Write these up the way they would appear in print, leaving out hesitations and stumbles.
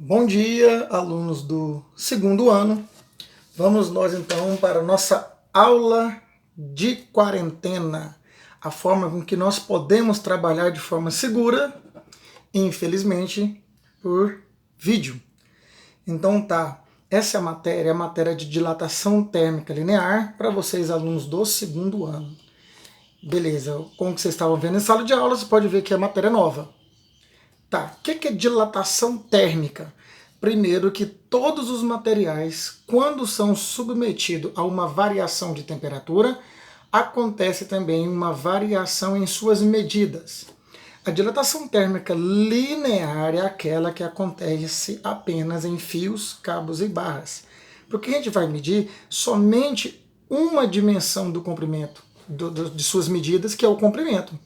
Bom dia, alunos do segundo ano. Vamos nós então para a nossa aula de quarentena, a forma com que nós podemos trabalhar de forma segura, infelizmente, por vídeo. Então tá, essa é a matéria de dilatação térmica linear para vocês alunos do segundo ano. Beleza, como que vocês estavam vendo em sala de aula, você pode ver que é matéria nova. Tá, o que é dilatação térmica? Primeiro que todos os materiais, quando são submetidos a uma variação de temperatura, acontece também uma variação em suas medidas. A dilatação térmica linear é aquela que acontece apenas em fios, cabos e barras. Porque a gente vai medir somente uma dimensão do comprimento, de suas medidas, que é o comprimento.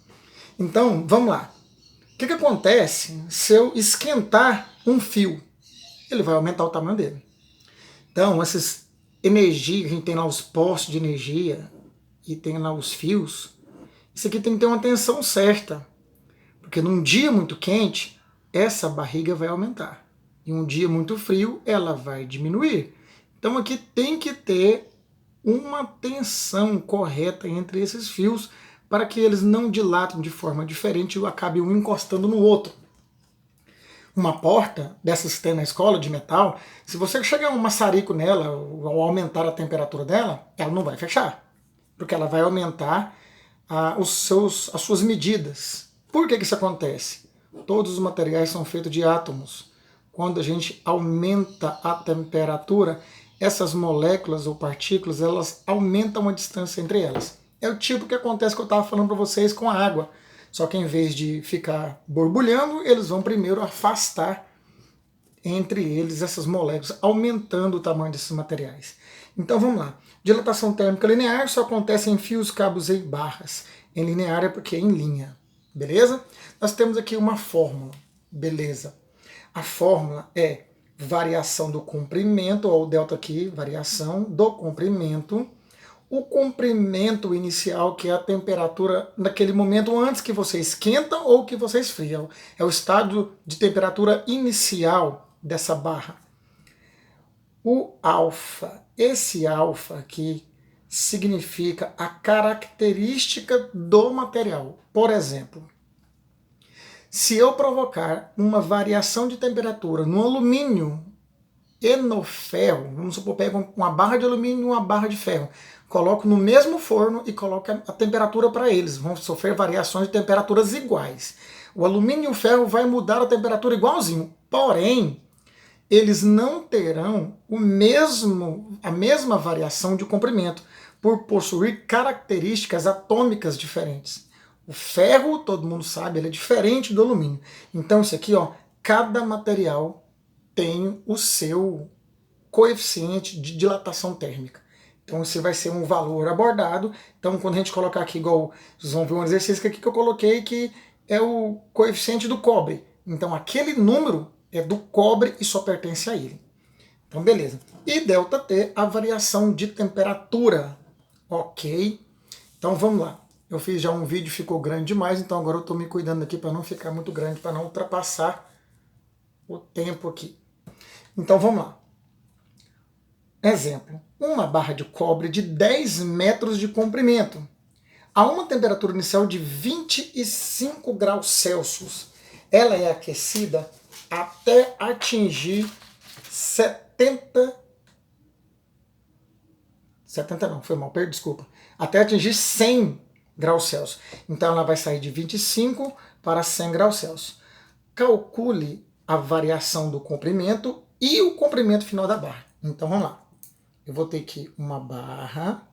Então, vamos lá. O que acontece se eu esquentar um fio? Ele vai aumentar o tamanho dele. Então, essas energias, a gente tem lá os postos de energia e tem lá os fios, isso aqui tem que ter uma tensão certa. Porque num dia muito quente, essa barriga vai aumentar. E um dia muito frio, ela vai diminuir. Então aqui tem que ter uma tensão correta entre esses fios para que eles não dilatem de forma diferente e acabem um encostando no outro. Uma porta dessas que tem na escola de metal, se você chegar um maçarico nela ou aumentar a temperatura dela, ela não vai fechar, porque ela vai aumentar as suas medidas. Por que isso acontece? Todos os materiais são feitos de átomos. Quando a gente aumenta a temperatura, essas moléculas ou partículas, elas aumentam a distância entre elas. É o tipo que acontece que eu estava falando para vocês com a água. Só que em vez de ficar borbulhando, eles vão primeiro afastar entre eles essas moléculas, aumentando o tamanho desses materiais. Então vamos lá. Dilatação térmica linear só acontece em fios, cabos e barras. Em linear é porque é em linha. Beleza? Nós temos aqui uma fórmula. Beleza. A fórmula é variação do comprimento, ou delta aqui, variação do comprimento. O comprimento inicial, que é a temperatura naquele momento antes que você esquenta ou que você esfria. É o estado de temperatura inicial dessa barra. O alfa, esse alfa aqui significa a característica do material. Por exemplo, se eu provocar uma variação de temperatura no alumínio e no ferro, vamos supor, pego uma barra de alumínio e uma barra de ferro, coloco no mesmo forno e coloco a temperatura para eles, vão sofrer variações de temperaturas iguais. O alumínio e o ferro vai mudar a temperatura igualzinho, porém, eles não terão a mesma variação de comprimento, por possuir características atômicas diferentes. O ferro, todo mundo sabe, ele é diferente do alumínio. Então isso aqui, ó, cada material tem o seu coeficiente de dilatação térmica. Então esse vai ser um valor abordado. Então quando a gente colocar aqui, igual vocês vão ver um exercício aqui que eu coloquei, que é o coeficiente do cobre. Então aquele número é do cobre e só pertence a ele. Então beleza. E ΔT, a variação de temperatura. Ok. Então vamos lá. Eu fiz já um vídeo, ficou grande demais, então agora eu estou me cuidando aqui para não ficar muito grande, para não ultrapassar o tempo aqui. Então vamos lá. Exemplo, uma barra de cobre de 10 metros de comprimento, a uma temperatura inicial de 25 graus Celsius. Ela é aquecida até atingir 70 não, foi mal, desculpa. Até atingir 100 graus Celsius. Então ela vai sair de 25 para 100 graus Celsius. Calcule a variação do comprimento e o comprimento final da barra. Então vamos lá. Eu vou ter aqui uma barra,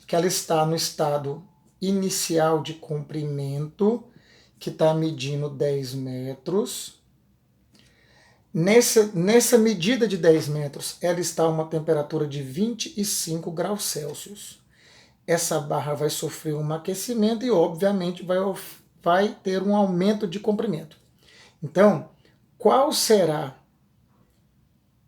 que ela está no estado inicial de comprimento, que está medindo 10 metros. Nessa medida de 10 metros, ela está a uma temperatura de 25 graus Celsius. Essa barra vai sofrer um aquecimento e, obviamente, vai ter um aumento de comprimento. Então, qual será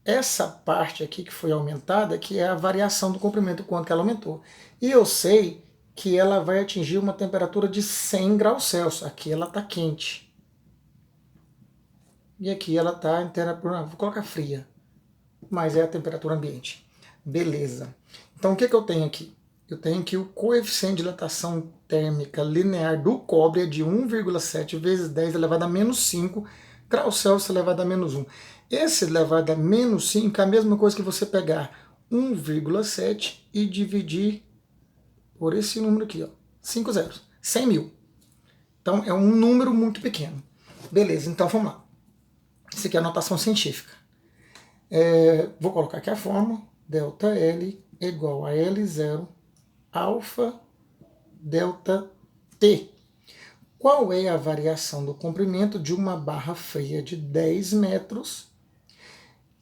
essa parte aqui que foi aumentada, que é a variação do comprimento, quanto que ela aumentou? E eu sei que ela vai atingir uma temperatura de 100 graus Celsius. Aqui ela está quente. e aqui ela está em temperatura, vou colocar fria, mas é a temperatura ambiente. Beleza. Então o que eu tenho aqui? Eu tenho que o coeficiente de dilatação térmica linear do cobre é de 1,7 vezes 10 elevado a menos 5 graus Celsius elevado a menos 1. Esse elevado a menos 5 é a mesma coisa que você pegar 1,7 e dividir por esse número aqui, ó, 5 zeros, 100 mil. Então é um número muito pequeno. Beleza, então vamos lá. Isso aqui é a notação científica. Vou colocar aqui a fórmula. Delta L é igual a L0 alfa delta T. Qual é a variação do comprimento de uma barra fria de 10 metros?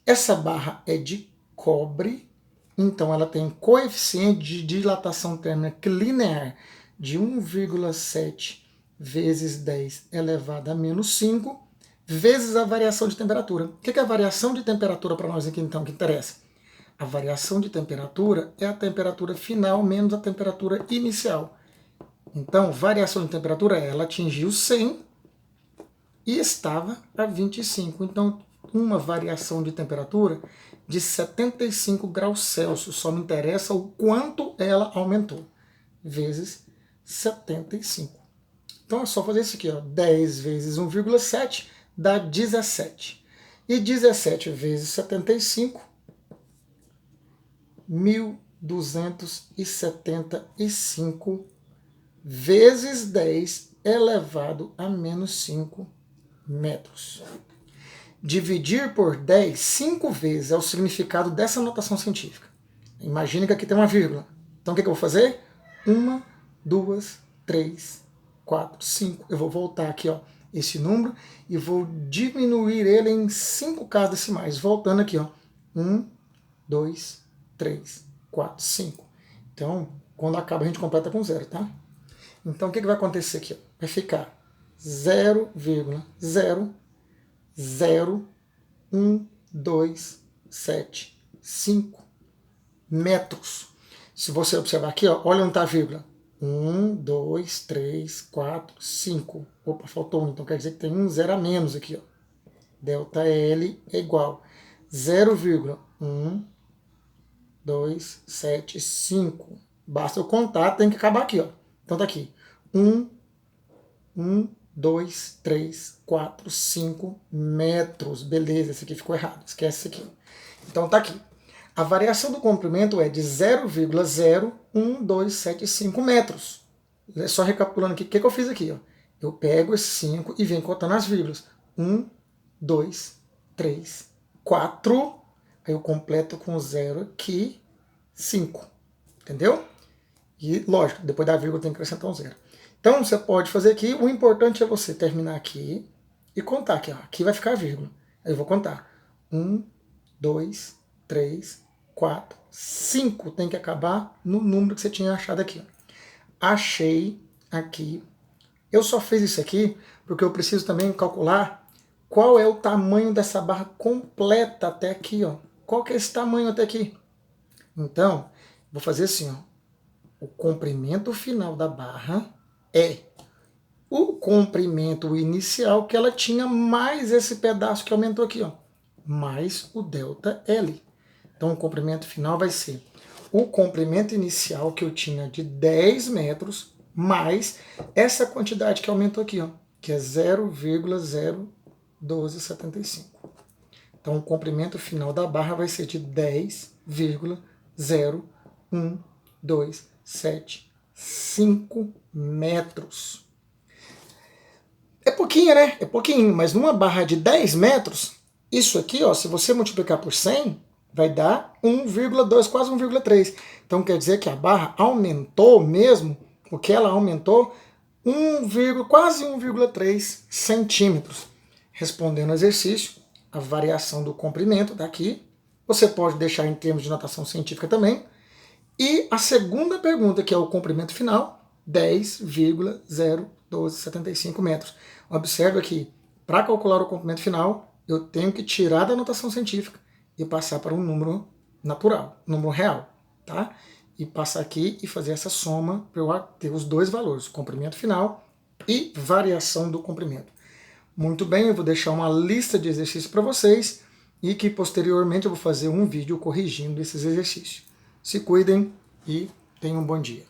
Essa barra é de cobre, então ela tem coeficiente de dilatação térmica linear de 1,7 vezes 10 elevado a menos 5, vezes a variação de temperatura. O que é a variação de temperatura para nós aqui, então, que interessa? A variação de temperatura é a temperatura final menos a temperatura inicial. Então, variação de temperatura, ela atingiu 100 e estava a 25. Então, uma variação de temperatura de 75 graus Celsius. Só me interessa o quanto ela aumentou, vezes 75. Então é só fazer isso aqui, ó. 10 vezes 1,7 dá 17. E 17 vezes 75, 1.275 vezes 10 elevado a menos 5 metros. Dividir por 10 5 vezes é o significado dessa notação científica. Imagine que aqui tem uma vírgula. Então o que eu vou fazer? 1, 2, 3, 4, 5. Eu vou voltar aqui, ó, esse número e vou diminuir ele em 5 casas decimais. Voltando aqui, ó. 1, 2, 3, 4, 5. Então, quando acaba, a gente completa com 0, tá? Então, o que vai acontecer aqui? Vai ficar 0,00127 metros. Se você observar aqui, ó, olha onde está a vírgula. 1, 2, 3, 4, 5. Opa, faltou um, então quer dizer que tem um zero a menos aqui, ó. Delta L é igual a 0,1275. Basta eu contar, tem que acabar aqui, ó. Então tá aqui. 1, 2, 3, 4, 5 metros. Beleza, esse aqui ficou errado. Esquece esse aqui. Então tá aqui. A variação do comprimento é de 0,01275 metros. É só recapitulando aqui, o que eu fiz aqui? Ó? Eu pego esse 5 e venho contando as vírgulas. 1, 2, 3, 4. Aí eu completo com 0 aqui, 5. Entendeu? E, lógico, depois da vírgula tem que acrescentar um 0. Então, você pode fazer aqui. O importante é você terminar aqui e contar aqui. Ó. Aqui vai ficar a vírgula. Aí eu vou contar. 1, 2, 3, 4, 5. Tem que acabar no número que você tinha achado aqui. Ó. Achei aqui. Eu só fiz isso aqui porque eu preciso também calcular qual é o tamanho dessa barra completa até aqui. Ó. Qual que é esse tamanho até aqui? Então, vou fazer assim. Ó. O comprimento final da barra é o comprimento inicial que ela tinha mais esse pedaço que aumentou aqui, ó, mais o delta L. Então o comprimento final vai ser o comprimento inicial que eu tinha de 10 metros mais essa quantidade que aumentou aqui, ó, que é 0,01275. Então o comprimento final da barra vai ser de 10,01275 metros. É pouquinho, né? É pouquinho, mas numa barra de 10 metros, isso aqui, ó, se você multiplicar por 100, vai dar 1,2, quase 1,3. Então quer dizer que a barra aumentou mesmo, o que ela aumentou, quase 1,3 centímetros. Respondendo ao exercício, a variação do comprimento daqui, você pode deixar em termos de notação científica também. E a segunda pergunta, que é o comprimento final, 10,01275 metros. Observe aqui, para calcular o comprimento final, eu tenho que tirar da notação científica e passar para um número natural, número real, tá? E passar aqui e fazer essa soma para eu ter os dois valores, comprimento final e variação do comprimento. Muito bem, eu vou deixar uma lista de exercícios para vocês e que posteriormente eu vou fazer um vídeo corrigindo esses exercícios. Se cuidem e tenham um bom dia.